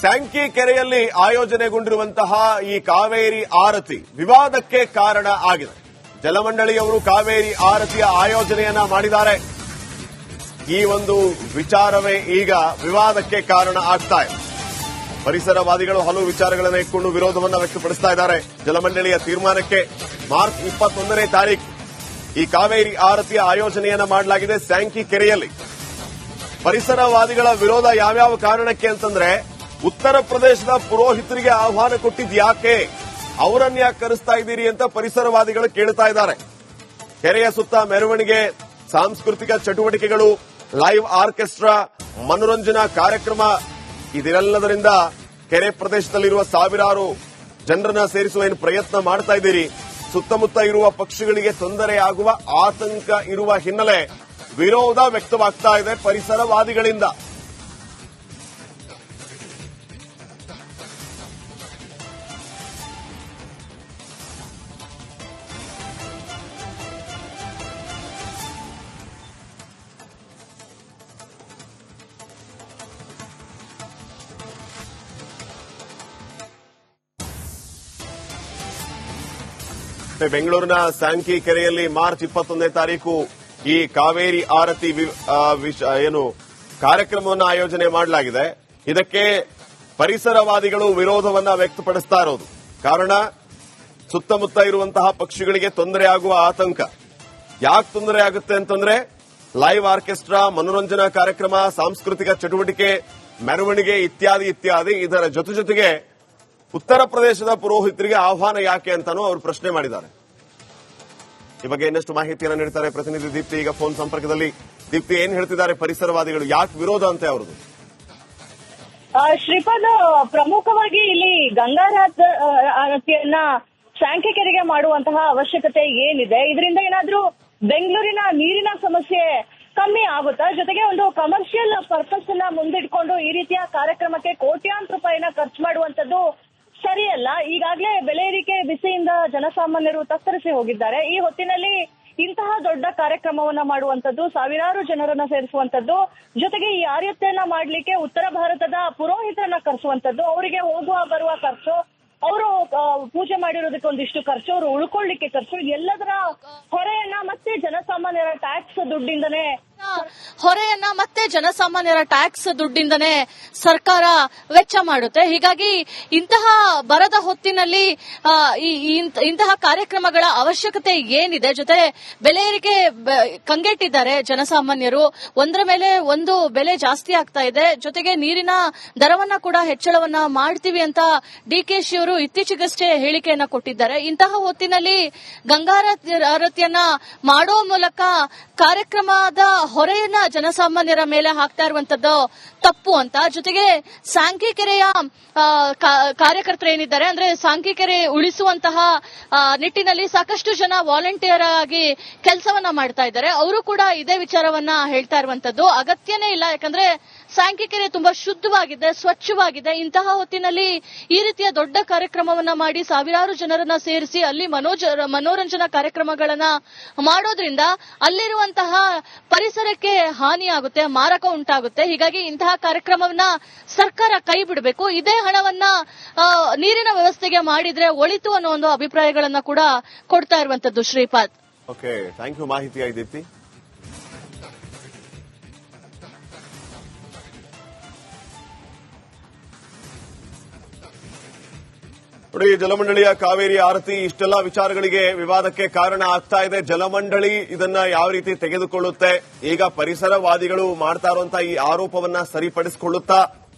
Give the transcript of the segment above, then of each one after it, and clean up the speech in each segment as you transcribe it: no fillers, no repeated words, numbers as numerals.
Sankey ಕೆರೆಯಲ್ಲಿ ಆಯೋಜನೆಗೊಂಡಿರುವಂತಹ ಈ ಕಾವೇರಿ ಆರತಿ ವಿವಾದಕ್ಕೆ ಕಾರಣ ಆಗಿದೆ. ಜಲಮಂಡಳಿಯವರು ಕಾವೇರಿ ಆರತಿಯ ಆಯೋಜನೆಯನ್ನ ಮಾಡಿದ್ದಾರೆ. ಈ ಒಂದು ವಿಚಾರವೇ ಈಗ ವಿವಾದಕ್ಕೆ ಕಾರಣ ಆಗ್ತಾ ಇದೆ. ಪರಿಸರವಾದಿಗಳು ಹಲವು ವಿಚಾರಗಳನ್ನು ಇಟ್ಕೊಂಡು ವಿರೋಧವನ್ನು ವ್ಯಕ್ತಪಡಿಸ್ತಾ ಇದ್ದಾರೆ. ಜಲಮಂಡಳಿಯ ತೀರ್ಮಾನಕ್ಕೆ ಮಾರ್ಚ್ 21ನೇ ತಾರೀಕು ಈ ಕಾವೇರಿ ಆರತಿಯ ಆಯೋಜನೆಯನ್ನ ಮಾಡಲಾಗಿದೆ ಸ್ಯಾಂಕಿ ಕೆರೆಯಲ್ಲಿ. ಪರಿಸರವಾದಿಗಳ ವಿರೋಧ ಯಾವ್ಯಾವ ಕಾರಣಕ್ಕೆ ಅಂತಂದ್ರೆ, ಉತ್ತರ ಪ್ರದೇಶದ ಪುರೋಹಿತರಿಗೆ ಆಹ್ವಾನ ಕೊಟ್ಟಿದ್ ಯಾಕೆ, ಅವರನ್ನ ಯಾಕೆ ಕರೆಸ್ತಾ ಇದ್ದೀರಿ ಅಂತ ಪರಿಸರವಾದಿಗಳು ಕೇಳ್ತಾ ಇದ್ದಾರೆ. ಕೆರೆಯ ಸುತ್ತ ಮೆರವಣಿಗೆ, ಸಾಂಸ್ಕೃತಿಕ ಚಟುವಟಿಕೆಗಳು, ಲೈವ್ ಆರ್ಕೆಸ್ಟ್ರಾ, ಮನೋರಂಜನಾ ಕಾರ್ಯಕ್ರಮ, ಇದೆಲ್ಲದರಿಂದ ಕೆರೆ ಪ್ರದೇಶದಲ್ಲಿರುವ ಸಾವಿರಾರು ಜನರನ್ನ ಸೇರಿಸುವ ಏನು ಪ್ರಯತ್ನ ಮಾಡ್ತಾ ಇದ್ದೀರಿ. ಸುತ್ತಮುತ್ತ ಇರುವ ಪಕ್ಷಿಗಳಿಗೆ ತೊಂದರೆ ಆಗುವ ಆತಂಕ ಇರುವ ಹಿನ್ನೆಲೆ ವಿರೋಧ ವ್ಯಕ್ತವಾಗ್ತಾ ಇದೆ ಪರಿಸರವಾದಿಗಳಿಂದ. ಬೆಂಗಳೂರಿನ ಸ್ಯಾಂಕಿ ಕೆರೆಯಲ್ಲಿ ಮಾರ್ಚ್ 21ನೇ ತಾರೀಕು ಈ ಕಾವೇರಿ ಆರತಿ ಕಾರ್ಯಕ್ರಮವನ್ನು ಆಯೋಜನೆ ಮಾಡಲಾಗಿದೆ. ಇದಕ್ಕೆ ಪರಿಸರವಾದಿಗಳು ವಿರೋಧವನ್ನ ವ್ಯಕ್ತಪಡಿಸ್ತಾ ಇರೋದು ಕಾರಣ, ಸುತ್ತಮುತ್ತ ಇರುವಂತಹ ಪಕ್ಷಿಗಳಿಗೆ ತೊಂದರೆ ಆಗುವ ಆತಂಕ. ಯಾಕೆ ತೊಂದರೆ ಆಗುತ್ತೆ ಅಂತಂದ್ರೆ, ಲೈವ್ ಆರ್ಕೆಸ್ಟ್ರಾ, ಮನೋರಂಜನಾ ಕಾರ್ಯಕ್ರಮ, ಸಾಂಸ್ಕೃತಿಕ ಚಟುವಟಿಕೆ, ಮೆರವಣಿಗೆ ಇತ್ಯಾದಿ ಇತ್ಯಾದಿ. ಇದರ ಜೊತೆಗೆ ಉತ್ತರ ಪ್ರದೇಶದ ಪುರೋಹಿತರಿಗೆ ಆಹ್ವಾನ ಯಾಕೆ ಅಂತಾನೂ ಅವರು ಪ್ರಶ್ನೆ ಮಾಡಿದ್ದಾರೆ. ಈ ಬಗ್ಗೆ ಇನ್ನಷ್ಟು ಮಾಹಿತಿಯನ್ನು ನೀಡುತ್ತಾರೆ ಪ್ರತಿನಿಧಿ ದೀಪ್ತಿ ಈಗ ಫೋನ್ ಸಂಪರ್ಕದಲ್ಲಿ. ದೀಪ್ತಿ, ಏನ್ ಹೇಳ್ತಿದ್ದಾರೆ ಪರಿಸರವಾದಿಗಳು, ಯಾಕೆ ವಿರೋಧ ಅಂತೆ ಅವರದು? ಶ್ರೀಪಾದ್, ಪ್ರಮುಖವಾಗಿ ಇಲ್ಲಿ ಗಂಗಾರತಿಯನ್ನ ಸ್ಯಾಂಕಿ ಕೆರೆಗೆ ಮಾಡುವಂತಹ ಅವಶ್ಯಕತೆ ಏನಿದೆ? ಇದರಿಂದ ಏನಾದ್ರೂ ಬೆಂಗಳೂರಿನ ನೀರಿನ ಸಮಸ್ಯೆ ಕಮ್ಮಿ ಆಗುತ್ತಾ? ಜೊತೆಗೆ ಒಂದು ಕಮರ್ಷಿಯಲ್ ಪರ್ಪಸ್ ಅನ್ನ ಮುಂದಿಟ್ಕೊಂಡು ಈ ರೀತಿಯ ಕಾರ್ಯಕ್ರಮಕ್ಕೆ ಕೋಟ್ಯಾಂತರ ರೂಪಾಯಿನ ಖರ್ಚು ಮಾಡುವಂತದ್ದು ಸರಿಯಲ್ಲ. ಈಗಾಗಲೇ ಬೆಲೆ ಏರಿಕೆ ಬಿಸಿಯಿಂದ ಜನಸಾಮಾನ್ಯರು ತತ್ತರಿಸಿ ಹೋಗಿದ್ದಾರೆ. ಈ ಹೊತ್ತಿನಲ್ಲಿ ಇಂತಹ ದೊಡ್ಡ ಕಾರ್ಯಕ್ರಮವನ್ನ ಮಾಡುವಂತದ್ದು, ಸಾವಿರಾರು ಜನರನ್ನ ಸೇರಿಸುವಂತದ್ದು, ಜೊತೆಗೆ ಈ ಆರತಿಯನ್ನ ಮಾಡ್ಲಿಕ್ಕೆ ಉತ್ತರ ಭಾರತದ ಪುರೋಹಿತರನ್ನ ಕರೆಸುವಂತದ್ದು, ಅವರಿಗೆ ಹೋಗುವ ಬರುವ ಖರ್ಚು, ಅವರು ಪೂಜೆ ಮಾಡಿರೋದಕ್ಕೆ ಒಂದಿಷ್ಟು ಖರ್ಚು, ಅವರು ಉಳ್ಕೊಳ್ಳಿಕ್ಕೆ ಖರ್ಚು, ಎಲ್ಲದರ ಹೊರೆಯನ್ನ ಮತ್ತೆ ಜನಸಾಮಾನ್ಯರ ಟ್ಯಾಕ್ಸ್ ದುಡ್ಡಿಂದನೇ ಸರ್ಕಾರ ವೆಚ್ಚ ಮಾಡುತ್ತೆ. ಹೀಗಾಗಿ ಇಂತಹ ಬರದ ಹೊತ್ತಿನಲ್ಲಿ ಇಂತಹ ಕಾರ್ಯಕ್ರಮಗಳ ಅವಶ್ಯಕತೆ ಏನಿದೆ? ಜೊತೆ ಬೆಲೆ ಏರಿಕೆ ಕಂಗೆಟ್ಟಿದ್ದಾರೆ ಜನಸಾಮಾನ್ಯರು. ಒಂದರ ಮೇಲೆ ಒಂದು ಬೆಲೆ ಜಾಸ್ತಿ ಆಗ್ತಾ ಇದೆ. ಜೊತೆಗೆ ನೀರಿನ ದರವನ್ನ ಕೂಡ ಹೆಚ್ಚಳವನ್ನ ಮಾಡ್ತೀವಿ ಅಂತ ಡಿಕೆಶಿ ಅವರು ಇತ್ತೀಚೆಗಷ್ಟೇ ಹೇಳಿಕೆಯನ್ನ ಕೊಟ್ಟಿದ್ದಾರೆ. ಇಂತಹ ಹೊತ್ತಿನಲ್ಲಿ ಗಂಗಾರತಿಯನ್ನ ಮಾಡೋ ಮೂಲಕ ಕಾರ್ಯಕ್ರಮದ ಹೊರೆಯನ್ನ ಜನಸಾಮಾನ್ಯರ ಮೇಲೆ ಹಾಕ್ತಾ ಇರುವಂತದ್ದು ತಪ್ಪು ಅಂತ. ಜೊತೆಗೆ ಸ್ಯಾಂಕಿ ಕೆರೆಯ ಕಾರ್ಯಕರ್ತರು ಏನಿದ್ದಾರೆ, ಅಂದ್ರೆ ಸ್ಯಾಂಕಿ ಕೆರೆ ಉಳಿಸುವಂತಹ ನಿಟ್ಟಿನಲ್ಲಿ ಸಾಕಷ್ಟು ಜನ ವಾಲಂಟಿಯರ್ ಆಗಿ ಕೆಲಸವನ್ನ ಮಾಡ್ತಾ ಇದ್ದಾರೆ. ಅವರು ಕೂಡ ಇದೇ ವಿಚಾರವನ್ನ ಹೇಳ್ತಾ ಇರುವಂತದ್ದು. ಅಗತ್ಯನೇ ಇಲ್ಲ, ಯಾಕಂದ್ರೆ ಸ್ಯಾಂಕಿ ಕೆರೆ ತುಂಬಾ ಶುದ್ಧವಾಗಿದೆ, ಸ್ವಚ್ಛವಾಗಿದೆ. ಇಂತಹ ಹೊತ್ತಿನಲ್ಲಿ ಈ ರೀತಿಯ ದೊಡ್ಡ ಕಾರ್ಯಕ್ರಮವನ್ನ ಮಾಡಿ ಸಾವಿರಾರು ಜನರನ್ನ ಸೇರಿಸಿ ಅಲ್ಲಿ ಮನೋರಂಜನಾ ಕಾರ್ಯಕ್ರಮಗಳನ್ನ ಮಾಡೋದ್ರಿಂದ ಅಲ್ಲಿರುವಂತಹ ಪರಿಸರಕ್ಕೆ ಹಾನಿಯಾಗುತ್ತೆ, ಮಾರಕ ಉಂಟಾಗುತ್ತೆ. ಹೀಗಾಗಿ ಇಂತಹ ಕಾರ್ಯಕ್ರಮವನ್ನ ಸರ್ಕಾರ ಕೈ ಬಿಡಬೇಕು. ಇದೇ ಹಣವನ್ನ ನೀರಿನ ವ್ಯವಸ್ಥೆಗೆ ಮಾಡಿದ್ರೆ ಒಳಿತು ಅನ್ನೋ ಒಂದು ಅಭಿಪ್ರಾಯಗಳನ್ನ ಕೂಡ ಕೊಡ್ತಾ ಇರುವಂತದ್ದು. ಶ್ರೀಪಾದ್, ಓಕೆ, ಥ್ಯಾಂಕ್ ಯು ಮಾಹಿತಿ ದೀಪ್ತಿ. ನೋಡಿ, ಜಲಮಂಡಳಿಯ ಕಾವೇರಿ ಆರತಿ ಇಷ್ಟೆಲ್ಲ ವಿಚಾರಗಳಿಗೆ ವಿವಾದಕ್ಕೆ ಕಾರಣ ಆಗ್ತಾ ಇದೆ. ಜಲಮಂಡಳಿ ಇದನ್ನ ಯಾವ ರೀತಿ ತೆಗೆದುಕೊಳ್ಳುತ್ತೆ, ಈಗ ಪರಿಸರವಾದಿಗಳು ಮಾಡ್ತಾ ಇರುವಂತಹ ಈ ಆರೋಪವನ್ನ ಸರಿಪಡಿಸಿಕೊಳ್ಳುತ್ತಾ,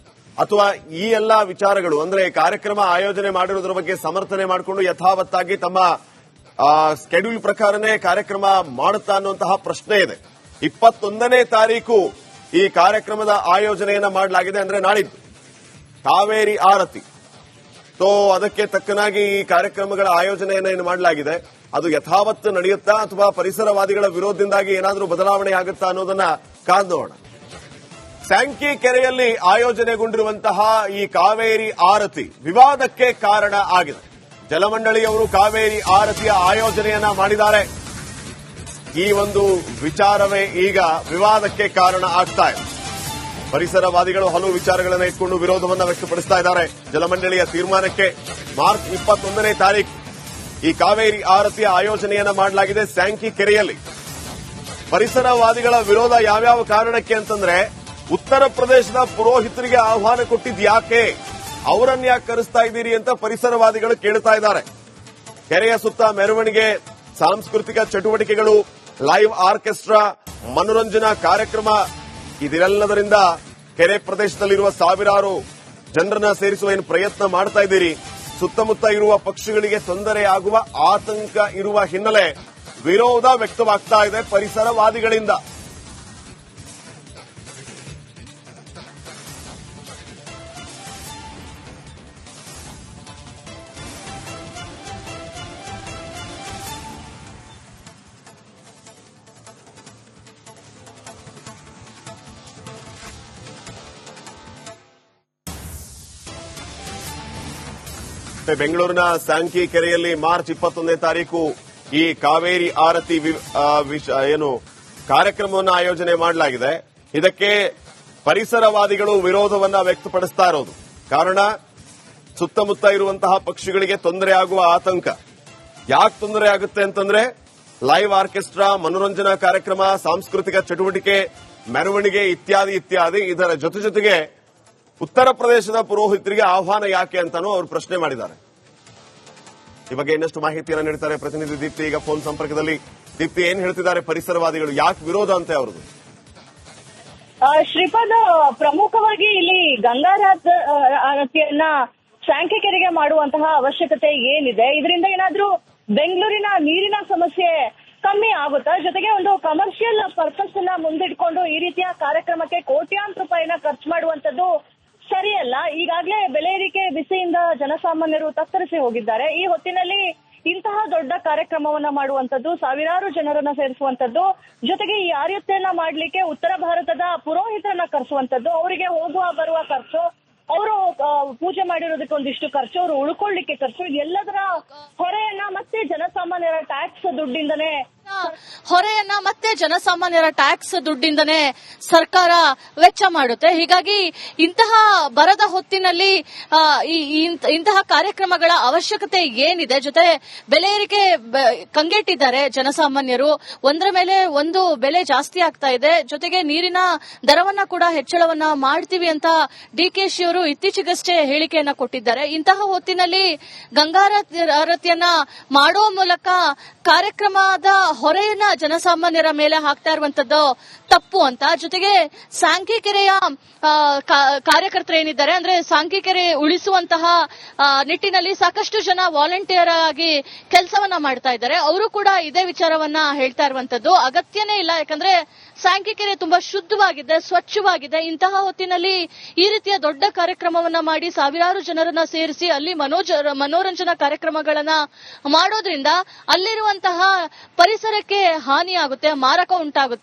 ಅಥವಾ ಈ ಎಲ್ಲಾ ವಿಚಾರಗಳು ಅಂದ್ರೆ ಕಾರ್ಯಕ್ರಮ ಆಯೋಜನೆ ಮಾಡಿರುವುದರ ಬಗ್ಗೆ ಸಮರ್ಥನೆ ಮಾಡಿಕೊಂಡು ಯಥಾವತ್ತಾಗಿ ತಮ್ಮ ಸ್ಕೆಡ್ಯೂಲ್ ಪ್ರಕಾರನೇ ಕಾರ್ಯಕ್ರಮ ಮಾಡುತ್ತಾ ಅನ್ನುವಂತಹ ಪ್ರಶ್ನೆ ಇದೆ. 21ನೇ ತಾರೀಕು ಈ ಕಾರ್ಯಕ್ರಮದ ಆಯೋಜನೆಯನ್ನ ಮಾಡಲಾಗಿದೆ, ಅಂದ್ರೆ ನಾಳಿದ್ದು ಕಾವೇರಿ ಆರತಿ. ಸೊ ಅದಕ್ಕೆ ತಕ್ಕನಾಗಿ ಈ ಕಾರ್ಯಕ್ರಮಗಳ ಆಯೋಜನೆಯನ್ನು ಮಾಡಲಾಗಿದೆ. ಅದು ಯಥಾವತ್ತು ನಡೆಯುತ್ತಾ ಅಥವಾ ಪರಿಸರವಾದಿಗಳ ವಿರೋಧದಿಂದಾಗಿ ಏನಾದರೂ ಬದಲಾವಣೆ ಆಗುತ್ತಾ ಅನ್ನೋದನ್ನ ಕಾದು ನೋಡೋಣ. ಸ್ಯಾಂಕಿ ಕೆರೆಯಲ್ಲಿ ಆಯೋಜನೆಗೊಂಡಿರುವಂತಹ ಈ ಕಾವೇರಿ ಆರತಿ ವಿವಾದಕ್ಕೆ ಕಾರಣ ಆಗಿದೆ. ಜಲಮಂಡಳಿಯವರು ಕಾವೇರಿ ಆರತಿಯ ಆಯೋಜನೆಯನ್ನ ಮಾಡಿದ್ದಾರೆ. ಈ ಒಂದು ವಿಚಾರವೇ ಈಗ ವಿವಾದಕ್ಕೆ ಕಾರಣ ಆಗ್ತಾ ಇದೆ. ಪರಿಸರವಾದಿಗಳು ಹಲವು ವಿಚಾರಗಳನ್ನು ಇಟ್ಕೊಂಡು ವಿರೋಧವನ್ನು ವ್ಯಕ್ತಪಡಿಸ್ತಾ ಇದ್ದಾರೆ. ಜಲಮಂಡಳಿಯ ತೀರ್ಮಾನಕ್ಕೆ ಮಾರ್ಚ್ 21ನೇ ತಾರೀಕು ಈ ಕಾವೇರಿ ಆರತಿಯ ಆಯೋಜನೆಯನ್ನ ಮಾಡಲಾಗಿದೆ ಸ್ಯಾಂಕಿ ಕೆರೆಯಲ್ಲಿ. ಪರಿಸರವಾದಿಗಳ ವಿರೋಧ ಯಾವ್ಯಾವ ಕಾರಣಕ್ಕೆ ಅಂತಂದ್ರೆ, ಉತ್ತರ ಪ್ರದೇಶದ ಪುರೋಹಿತರಿಗೆ ಆಹ್ವಾನ ಕೊಟ್ಟಿದ್ ಯಾಕೆ, ಅವರನ್ನ ಯಾಕೆ ಕರೆಸ್ತಾ ಇದ್ದೀರಿ ಅಂತ ಪರಿಸರವಾದಿಗಳು ಕೇಳ್ತಾ ಇದ್ದಾರೆ. ಕೆರೆಯ ಸುತ್ತ ಮೆರವಣಿಗೆ, ಸಾಂಸ್ಕೃತಿಕ ಚಟುವಟಿಕೆಗಳು, ಲೈವ್ ಆರ್ಕೆಸ್ಟ್ರಾ, ಮನೋರಂಜನಾ ಕಾರ್ಯಕ್ರಮ, ಇದೆಲ್ಲದರಿಂದ ಕೆರೆ ಪ್ರದೇಶದಲ್ಲಿರುವ ಸಾವಿರಾರು ಜನರನ್ನ ಸೇರಿಸುವ ಏನು ಪ್ರಯತ್ನ ಮಾಡ್ತಾ ಇದ್ದೀರಿ. ಸುತ್ತಮುತ್ತ ಇರುವ ಪಕ್ಷಿಗಳಿಗೆ ತೊಂದರೆಯಾಗುವ ಆತಂಕ ಇರುವ ಹಿನ್ನೆಲೆ ವಿರೋಧ ವ್ಯಕ್ತವಾಗ್ತಾ ಇದೆ ಪರಿಸರವಾದಿಗಳಿಂದ. ಬೆಂಗಳೂರಿನ ಸ್ಯಾಂಕಿ ಕೆರೆಯಲ್ಲಿ ಮಾರ್ಚ್ 21ನೇ ತಾರೀಕು ಈ ಕಾವೇರಿ ಆರತಿ ಏನು ಕಾರ್ಯಕ್ರಮವನ್ನು ಆಯೋಜನೆ ಮಾಡಲಾಗಿದೆ. ಇದಕ್ಕೆ ಪರಿಸರವಾದಿಗಳು ವಿರೋಧವನ್ನ ವ್ಯಕ್ತಪಡಿಸ್ತಾ ಇರೋದು ಕಾರಣ, ಸುತ್ತಮುತ್ತ ಇರುವಂತಹ ಪಕ್ಷಿಗಳಿಗೆ ತೊಂದರೆ ಆಗುವ ಆತಂಕ. ಯಾಕೆ ತೊಂದರೆ ಆಗುತ್ತೆ ಅಂತಂದ್ರೆ, ಲೈವ್ ಆರ್ಕೆಸ್ಟ್ರಾ, ಮನೋರಂಜನಾ ಕಾರ್ಯಕ್ರಮ, ಸಾಂಸ್ಕೃತಿಕ ಚಟುವಟಿಕೆ, ಮೆರವಣಿಗೆ ಇತ್ಯಾದಿ ಇತ್ಯಾದಿ. ಇದರ ಜೊತೆಗೆ ಉತ್ತರ ಪ್ರದೇಶದ ಪುರೋಹಿತರಿಗೆ ಆಹ್ವಾನ ಯಾಕೆ ಅಂತಾನೂ ಅವರು ಪ್ರಶ್ನೆ ಮಾಡಿದ್ದಾರೆ. ಈ ಬಗ್ಗೆ ಇನ್ನಷ್ಟು ಮಾಹಿತಿಯನ್ನು ನೀಡುತ್ತಾರೆ ಪ್ರತಿನಿಧಿ ದೀಪ್ತಿ ಈಗ ಫೋನ್ ಸಂಪರ್ಕದಲ್ಲಿ. ದೀಪ್ತಿ, ಏನ್ ಹೇಳ್ತಿದ್ದಾರೆ ಪರಿಸರವಾದಿಗಳು, ಯಾಕೆ ವಿರೋಧ ಅಂತೆ ಅವರದು? ಶ್ರೀಪಾದ, ಪ್ರಮುಖವಾಗಿ ಇಲ್ಲಿ ಗಂಗಾರತಿಯನ್ನ ಸ್ಯಾಂಕಿ ಕೆರೆಗೆ ಮಾಡುವಂತಹ ಅವಶ್ಯಕತೆ ಏನಿದೆ? ಇದರಿಂದ ಏನಾದ್ರೂ ಬೆಂಗಳೂರಿನ ನೀರಿನ ಸಮಸ್ಯೆ ಕಮ್ಮಿ ಆಗುತ್ತಾ? ಜೊತೆಗೆ ಒಂದು ಕಮರ್ಷಿಯಲ್ ಪರ್ಪಸ್ ಅನ್ನ ಮುಂದಿಟ್ಕೊಂಡು ಈ ರೀತಿಯ ಕಾರ್ಯಕ್ರಮಕ್ಕೆ ಕೋಟ್ಯಾಂತರ ರೂಪಾಯಿನ ಖರ್ಚು ಮಾಡುವಂತದ್ದು ಸರಿಯಲ್ಲ. ಈಗಾಗಲೇ ಬೆಲೆ ಏರಿಕೆ ಬಿಸಿಯಿಂದ ಜನಸಾಮಾನ್ಯರು ತತ್ತರಿಸಿ ಹೋಗಿದ್ದಾರೆ. ಈ ಹೊತ್ತಿನಲ್ಲಿ ಇಂತಹ ದೊಡ್ಡ ಕಾರ್ಯಕ್ರಮವನ್ನ ಮಾಡುವಂತದ್ದು, ಸಾವಿರಾರು ಜನರನ್ನ ಸೇರಿಸುವಂತದ್ದು, ಜೊತೆಗೆ ಈ ಆರತಿಯನ್ನ ಮಾಡ್ಲಿಕ್ಕೆ ಉತ್ತರ ಭಾರತದ ಪುರೋಹಿತರನ್ನ ಕರೆಸುವಂತದ್ದು, ಅವರಿಗೆ ಹೋಗುವ ಬರುವ ಖರ್ಚು, ಅವರು ಪೂಜೆ ಮಾಡಿರೋದಕ್ಕೆ ಒಂದಿಷ್ಟು ಖರ್ಚು, ಅವರು ಉಳ್ಕೊಳ್ಳಿಕ್ಕೆ ಖರ್ಚು, ಎಲ್ಲದರ ಹೊರೆಯನ್ನ ಮತ್ತೆ ಜನಸಾಮಾನ್ಯರ ಟ್ಯಾಕ್ಸ್ ದುಡ್ಡಿಂದನೇ ಸರ್ಕಾರ ವೆಚ್ಚ ಮಾಡುತ್ತೆ. ಹೀಗಾಗಿ ಇಂತಹ ಬರದ ಹೊತ್ತಿನಲ್ಲಿ ಇಂತಹ ಕಾರ್ಯಕ್ರಮಗಳ ಅವಶ್ಯಕತೆ ಏನಿದೆ? ಜೊತೆ ಬೆಲೆ ಏರಿಕೆ ಕಂಗೆಟ್ಟಿದ್ದಾರೆ ಜನಸಾಮಾನ್ಯರು. ಒಂದರ ಮೇಲೆ ಒಂದು ಬೆಲೆ ಜಾಸ್ತಿ ಆಗ್ತಾ ಇದೆ. ಜೊತೆಗೆ ನೀರಿನ ದರವನ್ನ ಕೂಡ ಹೆಚ್ಚಳವನ್ನ ಮಾಡ್ತೀವಿ ಅಂತ ಡಿಕೆಶಿ ಅವರು ಇತ್ತೀಚೆಗಷ್ಟೇ ಹೇಳಿಕೆಯನ್ನ ಕೊಟ್ಟಿದ್ದಾರೆ. ಇಂತಹ ಹೊತ್ತಿನಲ್ಲಿ ಗಂಗಾರತಿಯನ್ನ ಮಾಡೋ ಮೂಲಕ ಕಾರ್ಯಕ್ರಮದ ಹೊರೆಯನ್ನ ಜನಸಾಮಾನ್ಯರ ಮೇಲೆ ಹಾಕ್ತಾ ಇರುವಂತದ್ದು ತಪ್ಪು ಅಂತ. ಜೊತೆಗೆ ಸ್ಯಾಂಕಿ ಕೆರೆಯ ಕಾರ್ಯಕರ್ತರು ಏನಿದ್ದಾರೆ, ಅಂದ್ರೆ ಸ್ಯಾಂಕಿ ಕೆರೆ ಉಳಿಸುವಂತಹ ನಿಟ್ಟಿನಲ್ಲಿ ಸಾಕಷ್ಟು ಜನ ವಾಲಂಟಿಯರ್ ಆಗಿ ಕೆಲಸವನ್ನ ಮಾಡ್ತಾ ಇದ್ದಾರೆ. ಅವರು ಕೂಡ ಇದೇ ವಿಚಾರವನ್ನ ಹೇಳ್ತಾ ಇರುವಂತದ್ದು. ಅಗತ್ಯನೇ ಇಲ್ಲ, ಯಾಕಂದ್ರೆ ಸ್ಯಾಂಕಿ ಕೆರೆ ತುಂಬಾ ಶುದ್ಧವಾಗಿದೆ, ಸ್ವಚ್ಛವಾಗಿದೆ. ಇಂತಹ ಹೊತ್ತಿನಲ್ಲಿ ಈ ರೀತಿಯ ದೊಡ್ಡ ಕಾರ್ಯಕ್ರಮವನ್ನ ಮಾಡಿ ಸಾವಿರಾರು ಜನರನ್ನ ಸೇರಿಸಿ ಅಲ್ಲಿ ಮನೋರಂಜನಾ ಕಾರ್ಯಕ್ರಮಗಳನ್ನ ಮಾಡೋದ್ರಿಂದ ಅಲ್ಲಿರುವಂತಹ ಪರಿಸರಕ್ಕೆ ಹಾನಿಯಾಗುತ್ತೆ, ಮಾರಕ ಉಂಟಾಗುತ್ತೆ.